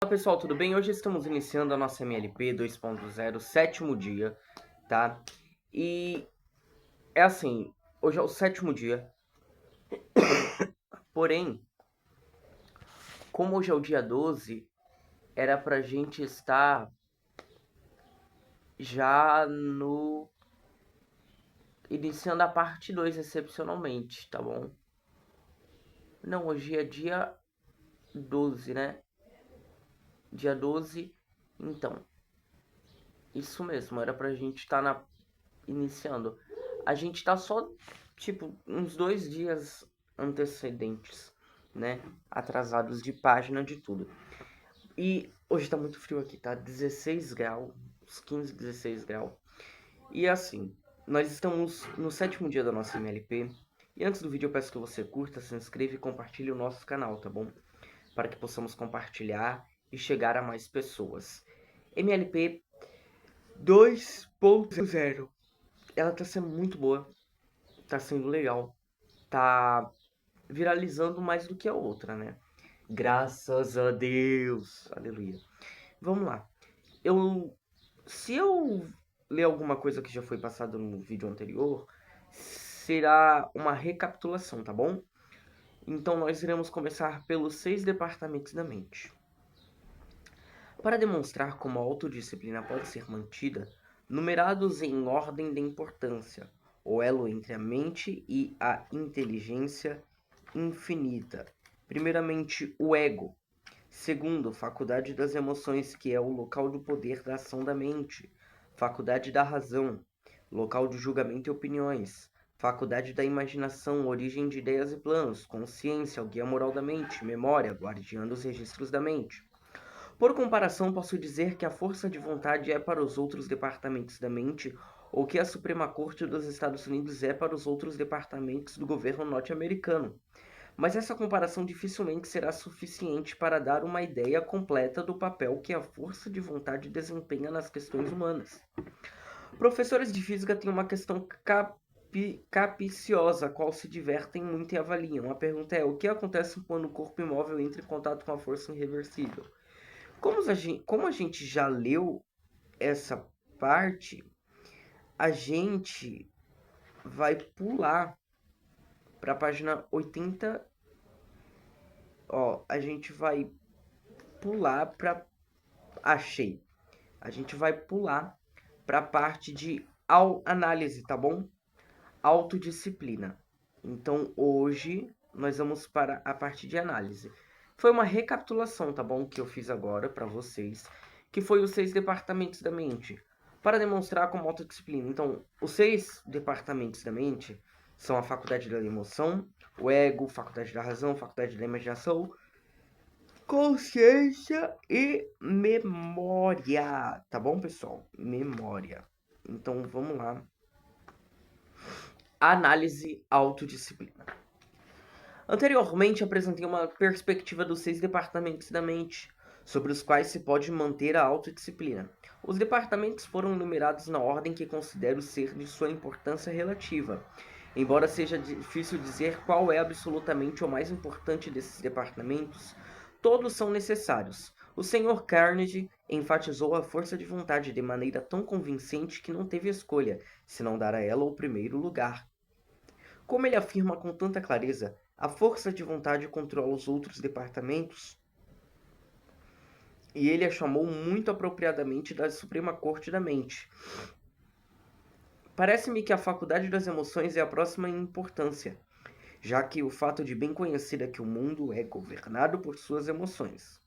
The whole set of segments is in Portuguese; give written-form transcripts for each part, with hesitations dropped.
Olá pessoal, tudo bem? Hoje estamos iniciando a nossa MLP 2.0, sétimo dia, tá? E é assim, hoje é o sétimo dia, porém, como hoje é o dia 12, era pra gente estar já no... iniciando a parte 2 excepcionalmente, tá bom? Não, hoje é dia 12, né? Dia 12, então, isso mesmo, era pra gente estar iniciando. A gente tá só, tipo, uns 2 dias antecedentes, né? Atrasados de página de tudo. E hoje tá muito frio aqui, tá? 16 graus, uns 15, 16 graus. E assim, nós estamos no sétimo dia da nossa MLP. E antes do vídeo eu peço que você curta, se inscreva e compartilhe o nosso canal, tá bom? Para que possamos compartilhar e chegar a mais pessoas. MLP 2.0. Ela tá sendo muito boa, tá sendo legal, tá viralizando mais do que a outra, né? Graças a Deus, aleluia. Vamos lá. Se eu ler alguma coisa que já foi passada no vídeo anterior, será uma recapitulação, tá bom? Então nós iremos começar pelos 6 departamentos da mente. Para demonstrar como a autodisciplina pode ser mantida, numerados em ordem de importância, o elo entre a mente e a inteligência infinita. Primeiramente, o ego. Segundo, faculdade das emoções, que é o local do poder da ação da mente. Faculdade da razão, local de julgamento e opiniões. Faculdade da imaginação, origem de ideias e planos. Consciência, o guia moral da mente. Memória, guardiã dos registros da mente. Por comparação, posso dizer que a força de vontade é para os outros departamentos da mente, ou que a Suprema Corte dos Estados Unidos é para os outros departamentos do governo norte-americano. Mas essa comparação dificilmente será suficiente para dar uma ideia completa do papel que a força de vontade desempenha nas questões humanas. Professores de física têm uma questão capciosa, a qual se divertem muito e avaliam. A pergunta é: o que acontece quando o corpo imóvel entra em contato com a força irreversível? Como a gente já leu essa parte, a gente vai pular para a página 80. Ó, a gente vai pular para... Achei. A gente vai pular para a parte de análise, tá bom? Autodisciplina. Então, hoje nós vamos para a parte de análise. Foi uma recapitulação, tá bom? Que eu fiz agora para vocês, que foi os 6 departamentos da mente, para demonstrar como autodisciplina. Então, os 6 departamentos da mente são a faculdade da emoção, o ego, faculdade da razão, faculdade da imaginação, consciência e memória, tá bom, pessoal? Memória. Então, vamos lá. Análise autodisciplina. Anteriormente, apresentei uma perspectiva dos 6 departamentos da mente, sobre os quais se pode manter a autodisciplina. Os departamentos foram numerados na ordem que considero ser de sua importância relativa, embora seja difícil dizer qual é absolutamente o mais importante desses departamentos. Todos são necessários. O Sr. Carnegie enfatizou a força de vontade de maneira tão convincente que não teve escolha, senão dar a ela o primeiro lugar. Como ele afirma com tanta clareza, a força de vontade controla os outros departamentos, e ele a chamou muito apropriadamente da Suprema Corte da Mente. Parece-me que a faculdade das emoções é a próxima em importância, já que o fato de bem conhecida que o mundo é governado por suas emoções.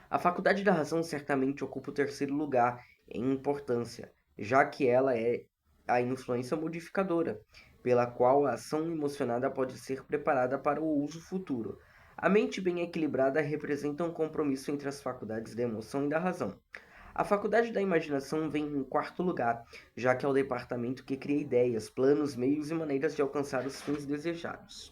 A faculdade da razão certamente ocupa o terceiro lugar em importância, já que ela é a influência modificadora, pela qual a ação emocionada pode ser preparada para o uso futuro. A mente bem equilibrada representa um compromisso entre as faculdades da emoção e da razão. A faculdade da imaginação vem em quarto lugar, já que é o departamento que cria ideias, planos, meios e maneiras de alcançar os fins desejados.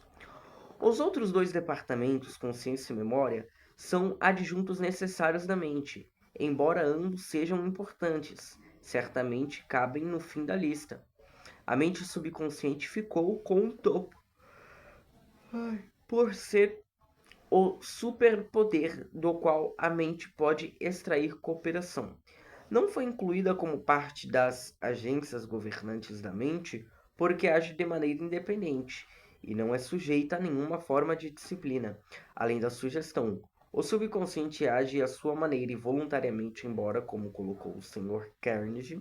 Os outros 2 departamentos, consciência e memória, são adjuntos necessários da mente, embora ambos sejam importantes, certamente cabem no fim da lista. A mente subconsciente ficou com o topo, por ser o superpoder do qual a mente pode extrair cooperação. Não foi incluída como parte das agências governantes da mente porque age de maneira independente e não é sujeita a nenhuma forma de disciplina, além da sugestão. O subconsciente age à sua maneira e voluntariamente, embora, como colocou o Sr. Carnegie,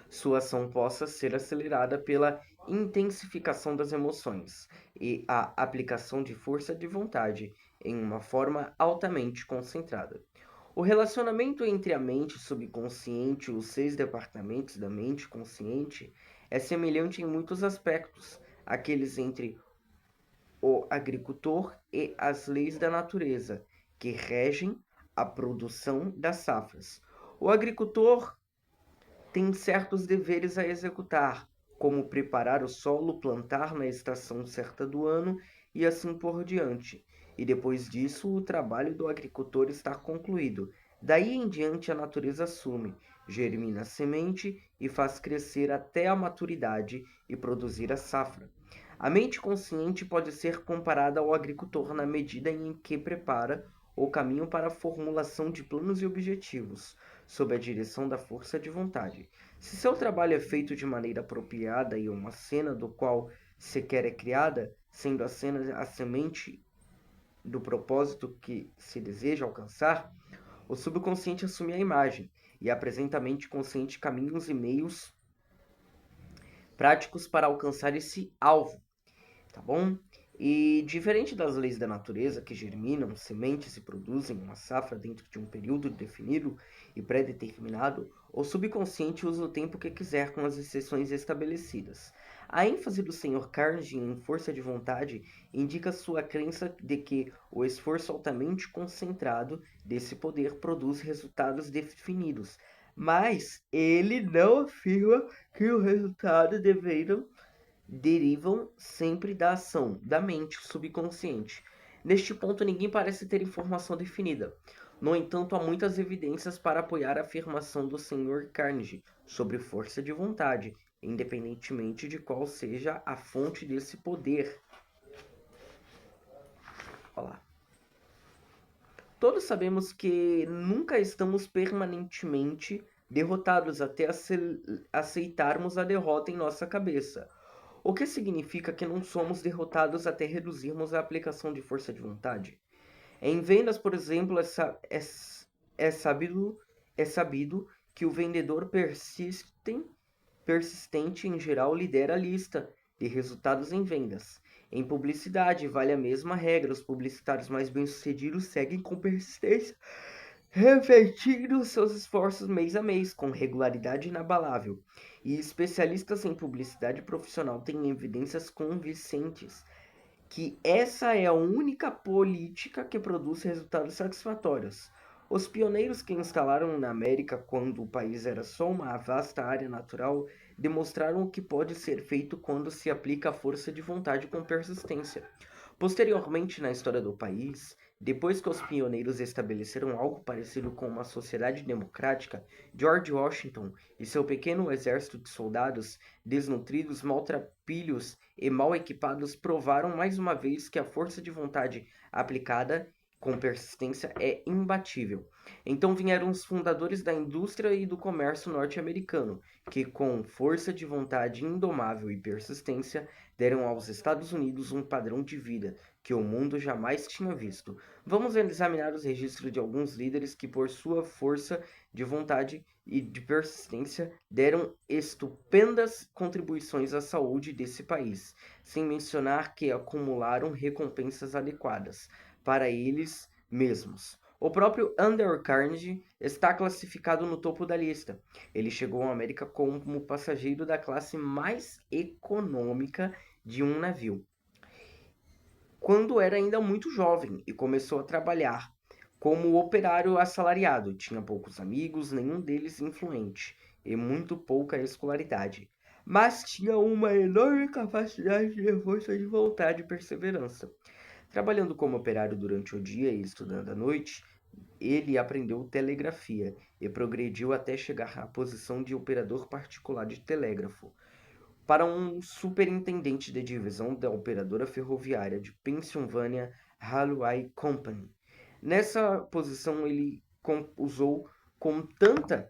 sua ação possa ser acelerada pela intensificação das emoções e a aplicação de força de vontade em uma forma altamente concentrada. O relacionamento entre a mente subconsciente e os 6 departamentos da mente consciente é semelhante em muitos aspectos àqueles entre o agricultor e as leis da natureza, que regem a produção das safras. O agricultor tem certos deveres a executar, como preparar o solo, plantar na estação certa do ano e assim por diante. E depois disso, o trabalho do agricultor está concluído. Daí em diante, a natureza assume, germina a semente e faz crescer até a maturidade e produzir a safra. A mente consciente pode ser comparada ao agricultor na medida em que prepara o caminho para a formulação de planos e objetivos, sob a direção da força de vontade. Se seu trabalho é feito de maneira apropriada e uma cena do qual sequer é criada, sendo a cena a semente do propósito que se deseja alcançar, o subconsciente assume a imagem e apresenta à mente consciente caminhos e meios práticos para alcançar esse alvo, tá bom? E diferente das leis da natureza que germinam sementes e produzem uma safra dentro de um período definido e pré-determinado, o subconsciente usa o tempo que quiser com as exceções estabelecidas. A ênfase do Sr. Carnegie em força de vontade indica sua crença de que o esforço altamente concentrado desse poder produz resultados definidos, mas ele não afirma que o resultado derivam sempre da ação da mente subconsciente. Neste ponto, ninguém parece ter informação definida. No entanto, há muitas evidências para apoiar a afirmação do Sr. Carnegie sobre força de vontade, independentemente de qual seja a fonte desse poder. Olá. Todos sabemos que nunca estamos permanentemente derrotados até aceitarmos a derrota em nossa cabeça. O que significa que não somos derrotados até reduzirmos a aplicação de força de vontade. Em vendas, por exemplo, é sabido que o vendedor persistente em geral lidera a lista de resultados em vendas. Em publicidade, vale a mesma regra. Os publicitários mais bem-sucedidos seguem com persistência, repetindo seus esforços mês a mês, com regularidade inabalável. E especialistas em publicidade profissional têm evidências convincentes que essa é a única política que produz resultados satisfatórios. Os pioneiros que instalaram na América quando o país era só uma vasta área natural demonstraram o que pode ser feito quando se aplica a força de vontade com persistência. Posteriormente, na história do país, depois que os pioneiros estabeleceram algo parecido com uma sociedade democrática, George Washington e seu pequeno exército de soldados, desnutridos, maltrapilhos e mal equipados, provaram mais uma vez que a força de vontade aplicada com persistência é imbatível. Então vieram os fundadores da indústria e do comércio norte-americano, que com força de vontade indomável e persistência deram aos Estados Unidos um padrão de vida que o mundo jamais tinha visto. Vamos examinar os registros de alguns líderes que, por sua força de vontade e de persistência, deram estupendas contribuições à saúde desse país, sem mencionar que acumularam recompensas adequadas para eles mesmos. O próprio Andrew Carnegie está classificado no topo da lista. Ele chegou à América como passageiro da classe mais econômica de um navio, quando era ainda muito jovem e começou a trabalhar como operário assalariado. Tinha poucos amigos, nenhum deles influente, e muito pouca escolaridade, mas tinha uma enorme capacidade de força de vontade e perseverança. Trabalhando como operário durante o dia e estudando à noite, ele aprendeu telegrafia e progrediu até chegar à posição de operador particular de telégrafo para um superintendente de divisão da operadora ferroviária de Pennsylvania Railway Company. Nessa posição ele usou com tanta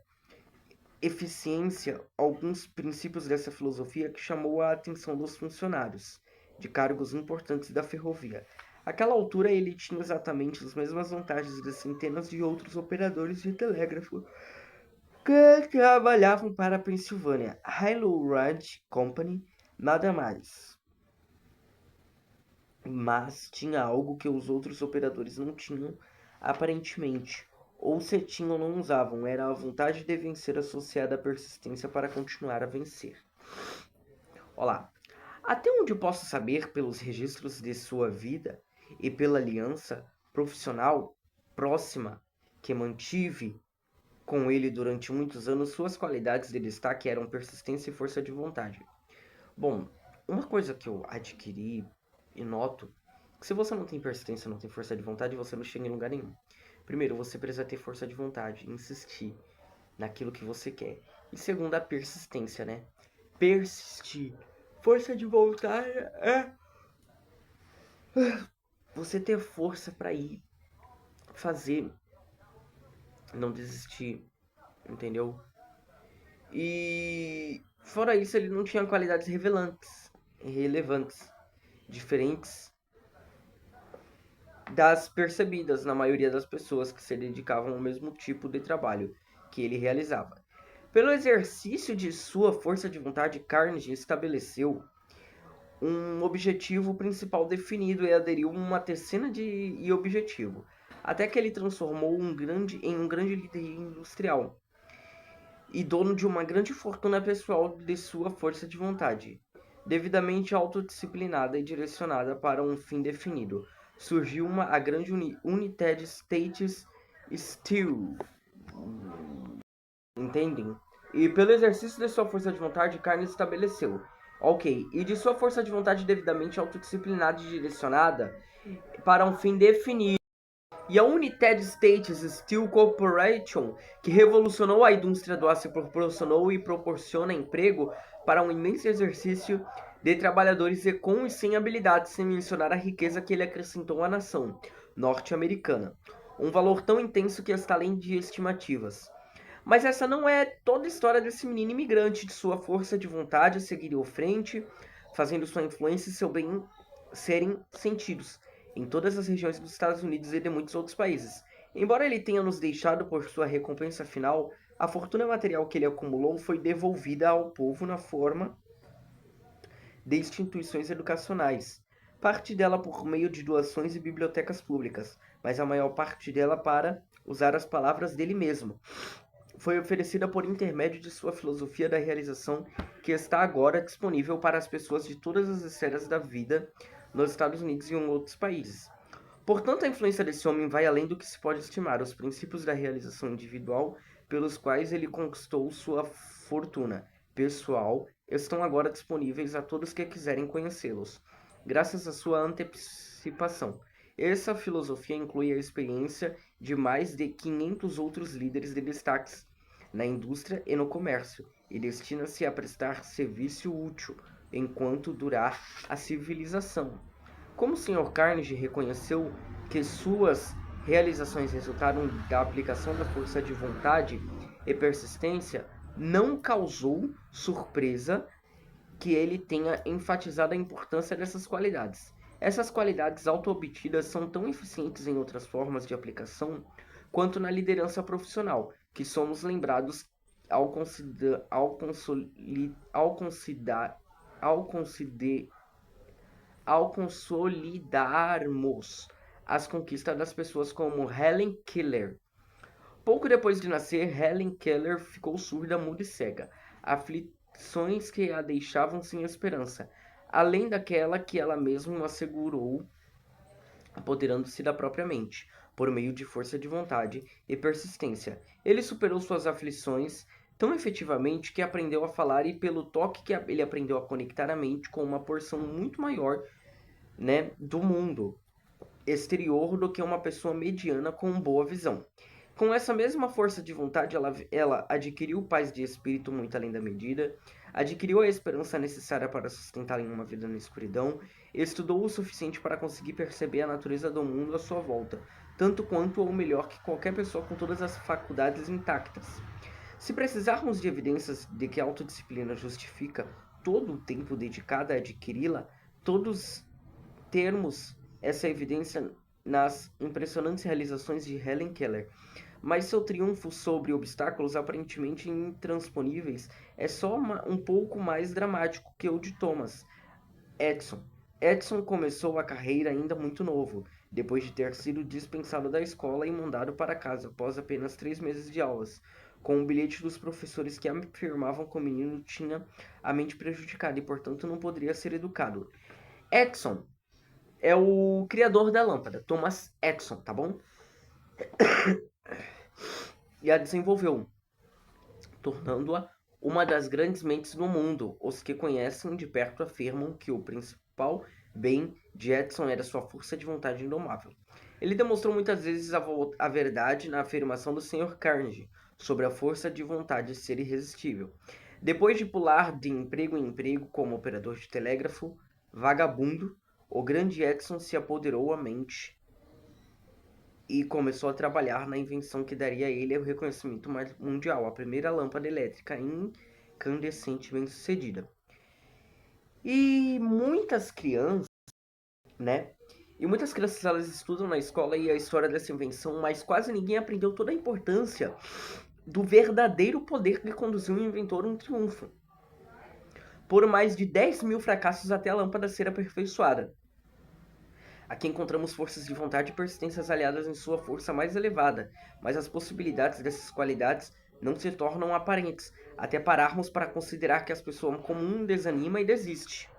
eficiência alguns princípios dessa filosofia que chamou a atenção dos funcionários de cargos importantes da ferrovia. Àquela altura ele tinha exatamente as mesmas vantagens de centenas de outros operadores de telégrafo que trabalhavam para a Pennsylvania Railroad Company, nada mais. Mas tinha algo que os outros operadores não tinham, aparentemente. Ou se tinham ou não usavam, era a vontade de vencer associada à persistência para continuar a vencer. Olá, até onde posso saber pelos registros de sua vida e pela aliança profissional próxima que mantive com ele durante muitos anos, suas qualidades de destaque eram persistência e força de vontade. Bom, uma coisa que eu adquiri e noto que se você não tem persistência, não tem força de vontade, você não chega em lugar nenhum. Primeiro, você precisa ter força de vontade, insistir naquilo que você quer. E segundo, a persistência, né? Persistir. Força de vontade é você ter força para ir fazer, não desistir, entendeu? E fora isso, ele não tinha qualidades relevantes, diferentes das percebidas na maioria das pessoas que se dedicavam ao mesmo tipo de trabalho que ele realizava. Pelo exercício de sua força de vontade, Carnegie estabeleceu um objetivo principal definido e aderiu a uma decena de objetivo, até que ele transformou em um grande líder industrial e dono de uma grande fortuna pessoal de sua força de vontade, devidamente autodisciplinada e direcionada para um fim definido. Surgiu a grande United States Steel. Entendem? E pelo exercício de sua força de vontade, Carnegie estabeleceu. Ok, e de sua força de vontade devidamente autodisciplinada e direcionada para um fim definido. E a United States Steel Corporation, que revolucionou a indústria do aço, proporcionou e proporciona emprego para um imenso exercício de trabalhadores com e sem habilidades, sem mencionar a riqueza que ele acrescentou à nação norte-americana. Um valor tão intenso que está além de estimativas. Mas essa não é toda a história desse menino imigrante, de sua força de vontade a seguir em frente, fazendo sua influência e seu bem serem sentidos em todas as regiões dos Estados Unidos e de muitos outros países. Embora ele tenha nos deixado por sua recompensa final, a fortuna material que ele acumulou foi devolvida ao povo na forma de instituições educacionais, parte dela por meio de doações e bibliotecas públicas, mas a maior parte dela para usar as palavras dele mesmo. Foi oferecida por intermédio de sua filosofia da realização, que está agora disponível para as pessoas de todas as esferas da vida nos Estados Unidos e em outros países. Portanto, a influência desse homem vai além do que se pode estimar. Os princípios da realização individual pelos quais ele conquistou sua fortuna pessoal estão agora disponíveis a todos que quiserem conhecê-los, graças à sua antecipação. Essa filosofia inclui a experiência de mais de 500 outros líderes de destaques na indústria e no comércio, e destina-se a prestar serviço útil enquanto durar a civilização. Como o Sr. Carnegie reconheceu que suas realizações resultaram da aplicação da força de vontade e persistência, não causou surpresa que ele tenha enfatizado a importância dessas qualidades. Essas qualidades auto-obtidas são tão eficientes em outras formas de aplicação quanto na liderança profissional, que somos lembrados ao consolidarmos as conquistas das pessoas como Helen Keller. Pouco depois de nascer, Helen Keller ficou surda, muda e cega. Aflições que a deixavam sem esperança, além daquela que ela mesma assegurou, apoderando-se da própria mente, por meio de força de vontade e persistência. Ele superou suas aflições tão efetivamente que aprendeu a falar, e pelo toque que ele aprendeu a conectar a mente com uma porção muito maior, né, do mundo exterior do que uma pessoa mediana com boa visão. Com essa mesma força de vontade, ela adquiriu paz de espírito muito além da medida, adquiriu a esperança necessária para sustentá-la em uma vida na escuridão, e estudou o suficiente para conseguir perceber a natureza do mundo à sua volta, tanto quanto ou melhor que qualquer pessoa com todas as faculdades intactas. Se precisarmos de evidências de que a autodisciplina justifica todo o tempo dedicado a adquiri-la, todos termos essa evidência nas impressionantes realizações de Helen Keller. Mas seu triunfo sobre obstáculos aparentemente intransponíveis é só um pouco mais dramático que o de Thomas Edison. Edison começou a carreira ainda muito novo, depois de ter sido dispensado da escola e mandado para casa após apenas 3 meses de aulas, com um bilhete dos professores que afirmavam que o menino tinha a mente prejudicada e, portanto, não poderia ser educado. Edison é o criador da lâmpada, Thomas Edison, tá bom? E a desenvolveu, tornando-a uma das grandes mentes do mundo. Os que conhecem de perto afirmam que o principal bem de Edison era sua força de vontade indomável. Ele demonstrou muitas vezes a verdade na afirmação do Sr. Carnegie sobre a força de vontade ser irresistível. Depois de pular de emprego em emprego como operador de telégrafo, vagabundo, o grande Edison se apoderou a mente e começou a trabalhar na invenção que daria a ele o reconhecimento mundial, a primeira lâmpada elétrica incandescente bem-sucedida. E muitas crianças, né? E muitas crianças elas estudam na escola e a história dessa invenção, mas quase ninguém aprendeu toda a importância do verdadeiro poder que conduziu o inventor a um triunfo. Por mais de 10 mil fracassos até a lâmpada ser aperfeiçoada. Aqui encontramos forças de vontade e persistências aliadas em sua força mais elevada, mas as possibilidades dessas qualidades não se tornam aparentes, até pararmos para considerar que a pessoa comum desanima e desiste,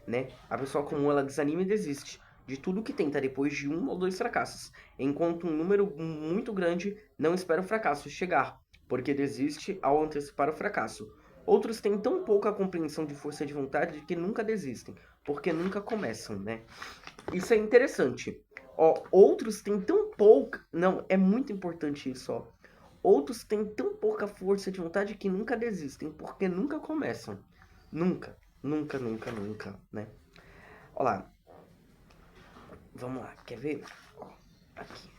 né? A pessoa comum ela desanima e desiste de tudo que tenta depois de 1 ou 2 fracassos, enquanto um número muito grande não espera o fracasso chegar, porque desiste ao antecipar o fracasso. Outros têm tão pouca compreensão de força de vontade que nunca desistem, porque nunca começam, né? Isso é interessante. Ó, outros têm tão pouca. Não, é muito importante isso, ó. Outros têm tão pouca força de vontade que nunca desistem, porque nunca começam. Nunca, nunca, nunca, nunca, né? Ó lá. Vamos lá, quer ver? Ó, aqui.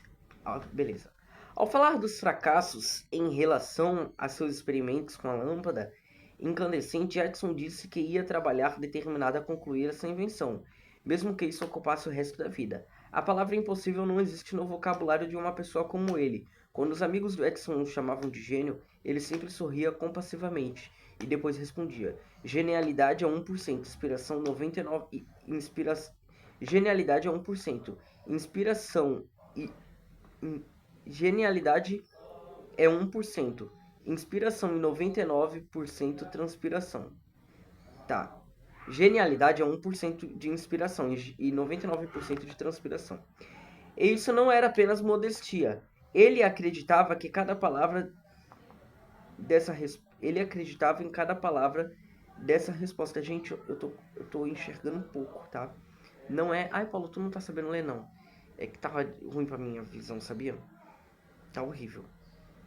Ó, beleza. Ao falar dos fracassos em relação a seus experimentos com a lâmpada incandescente, Edison disse que ia trabalhar determinado a concluir essa invenção, mesmo que isso ocupasse o resto da vida. A palavra impossível não existe no vocabulário de uma pessoa como ele. Quando os amigos do Edison o chamavam de gênio, ele sempre sorria compassivamente e depois respondia: genialidade é 1%, inspiração 99%, genialidade é 1%, inspiração e genialidade é 1%, inspiração e 99% transpiração. Tá. Genialidade é 1% de inspiração e 99% de transpiração. E isso não era apenas modestia. Ele acreditava que cada palavra ele acreditava em cada palavra dessa resposta. Gente, eu tô enxergando um pouco, tá? Não é, ai Paulo, tu não tá sabendo ler não. É que tava ruim pra minha visão, sabia? Tá horrível.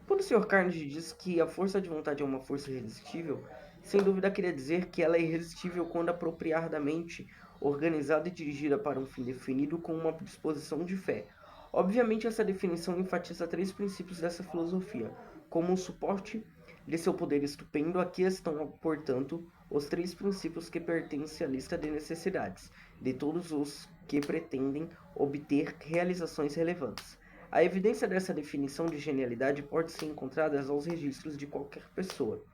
Quando o Sr. Carnegie diz que a força de vontade é uma força irresistível, sem dúvida queria dizer que ela é irresistível quando apropriadamente organizada e dirigida para um fim definido com uma disposição de fé. Obviamente, essa definição enfatiza 3 princípios dessa filosofia. Como um suporte de seu poder estupendo, aqui estão, portanto, os 3 princípios que pertencem à lista de necessidades de todos os que pretendem obter realizações relevantes. A evidência dessa definição de genialidade pode ser encontrada aos registros de qualquer pessoa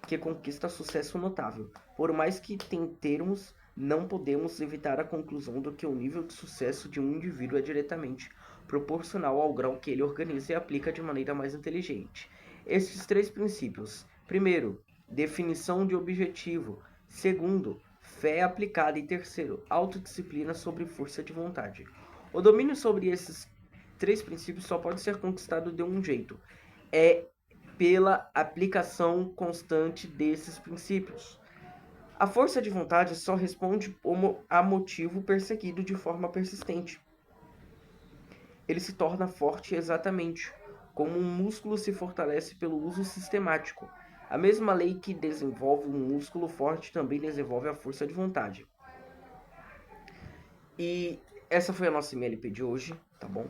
que conquista sucesso notável. Por mais que tentemos, não podemos evitar a conclusão de que o nível de sucesso de um indivíduo é diretamente proporcional ao grau que ele organiza e aplica de maneira mais inteligente. Estes 3 princípios: primeiro, definição de objetivo; segundo, fé aplicada; e terceiro, autodisciplina sobre força de vontade. O domínio sobre esses 3 princípios só pode ser conquistado de um jeito: é pela aplicação constante desses princípios. A força de vontade só responde a motivo perseguido de forma persistente. Ele se torna forte exatamente como um músculo se fortalece pelo uso sistemático. A mesma lei que desenvolve um músculo forte também desenvolve a força de vontade. E essa foi a nossa MLP de hoje, tá bom?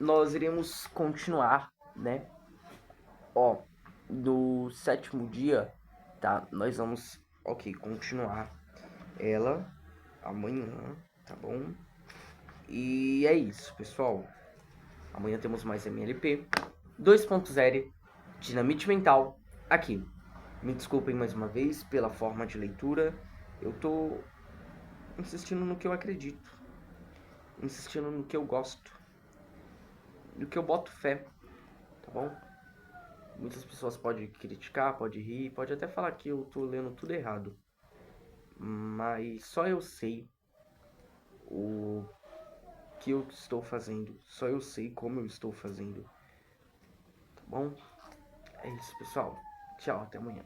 Nós iremos continuar, né? Ó, no 7º dia, tá? Nós vamos, continuar ela amanhã, tá bom? E é isso, pessoal. Amanhã temos mais MLP 2.0 Dinamite Mental aqui. Me desculpem mais uma vez pela forma de leitura. Eu tô insistindo no que eu acredito, insistindo no que eu gosto, no que eu boto fé, tá bom? Muitas pessoas podem criticar, podem rir, pode até falar que eu tô lendo tudo errado. Mas só eu sei o que eu estou fazendo. Só eu sei como eu estou fazendo. Tá bom? É isso, pessoal. Tchau, até amanhã.